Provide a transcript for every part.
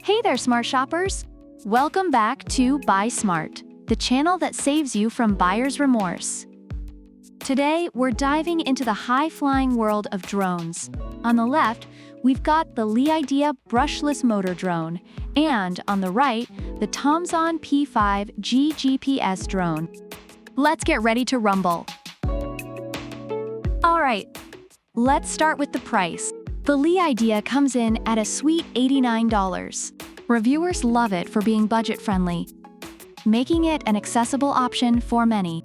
Hey there, smart shoppers! Welcome back to Buy Smart, the channel that saves you from buyer's remorse. Today, we're diving into the high-flying world of drones. On the left, we've got the Idea brushless motor drone, and on the right, the TOMZON P5G GPS drone. Let's get ready to rumble. Alright, let's start with the price. The Idea comes in at a sweet $89. Reviewers love it for being budget-friendly, making it an accessible option for many.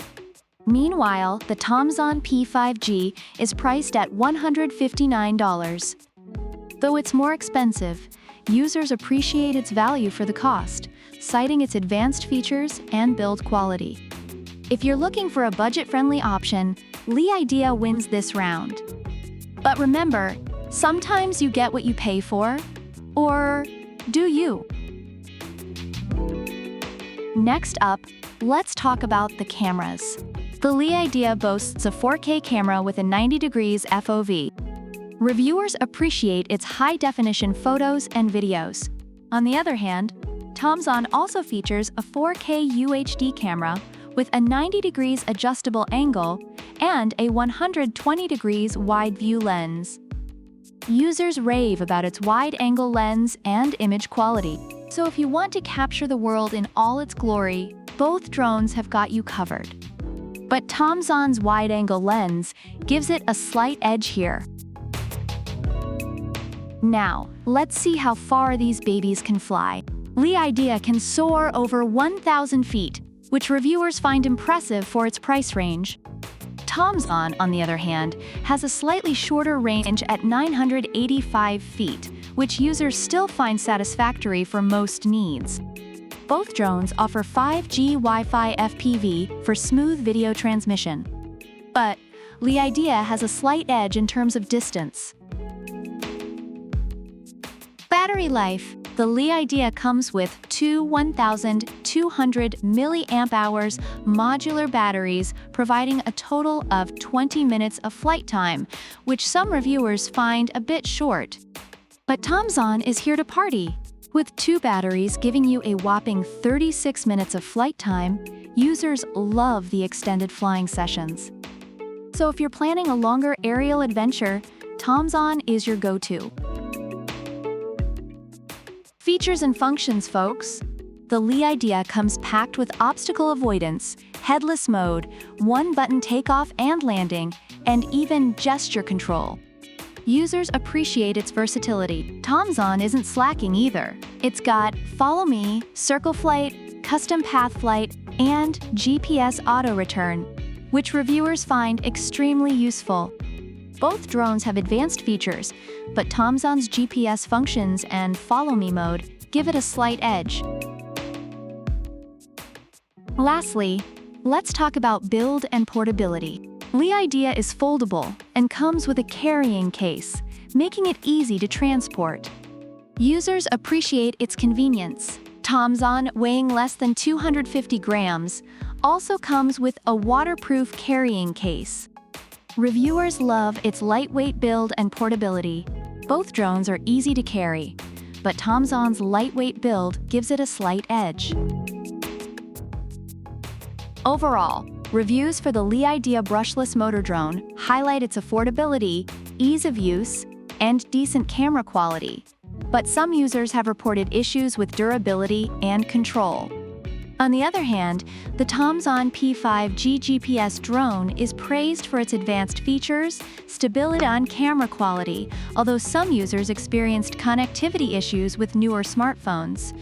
Meanwhile, the TOMZON P5G is priced at $159. Though it's more expensive, users appreciate its value for the cost, citing its advanced features and build quality. If you're looking for a budget-friendly option, Idea wins this round. But remember, sometimes you get what you pay for, or do you? Next up, let's talk about the cameras. The Idea boasts a 4K camera with a 90 degrees FOV. Reviewers appreciate its high-definition photos and videos. On the other hand, TOMZON also features a 4K UHD camera with a 90 degrees adjustable angle and a 120 degrees wide-view lens. Users rave about its wide-angle lens and image quality. So if you want to capture the world in all its glory, both drones have got you covered. But TOMZON's wide-angle lens gives it a slight edge here. Now, let's see how far these babies can fly. Idea can soar over 1,000 feet, which reviewers find impressive for its price range. TOMZON, on the other hand, has a slightly shorter range at 985 feet, which users still find satisfactory for most needs. Both drones offer 5G Wi-Fi FPV for smooth video transmission. But Idea has a slight edge in terms of distance. Battery life. The Idea comes with two 1,200 mAh modular batteries, providing a total of 20 minutes of flight time, which some reviewers find a bit short. But TOMZON is here to party. With two batteries giving you a whopping 36 minutes of flight time, users love the extended flying sessions. So if you're planning a longer aerial adventure, TOMZON is your go-to. Features and functions, folks. The Idea comes packed with obstacle avoidance, headless mode, one-button takeoff and landing, and even gesture control. Users appreciate its versatility. TOMZON isn't slacking either. It's got Follow Me, Circle Flight, Custom Path Flight, and GPS Auto Return, which reviewers find extremely useful. Both drones have advanced features, but TOMZON's GPS functions and Follow Me mode give it a slight edge. Lastly, let's talk about build and portability. Idea is foldable and comes with a carrying case, making it easy to transport. Users appreciate its convenience. TOMZON, weighing less than 250 grams, also comes with a waterproof carrying case. Reviewers love its lightweight build and portability. Both drones are easy to carry, but TOMZON's lightweight build gives it a slight edge. Overall, reviews for the Idea brushless motor drone highlight its affordability, ease of use, and decent camera quality. But some users have reported issues with durability and control. On the other hand, the TOMZON P5G GPS drone is praised for its advanced features, stability, and camera quality, although some users experienced connectivity issues with newer smartphones.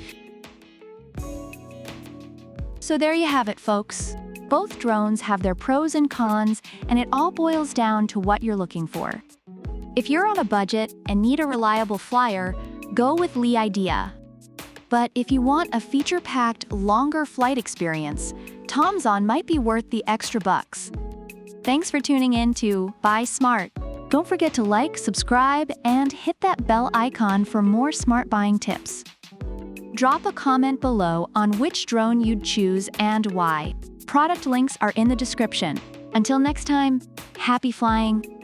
So there you have it, folks. Both drones have their pros and cons, and it all boils down to what you're looking for. If you're on a budget and need a reliable flyer, go with Idea. But if you want a feature-packed, longer flight experience, TOMZON might be worth the extra bucks. Thanks for tuning in to Buy Smart. Don't forget to like, subscribe, and hit that bell icon for more smart buying tips. Drop a comment below on which drone you'd choose and why. Product links are in the description. Until next time, happy flying!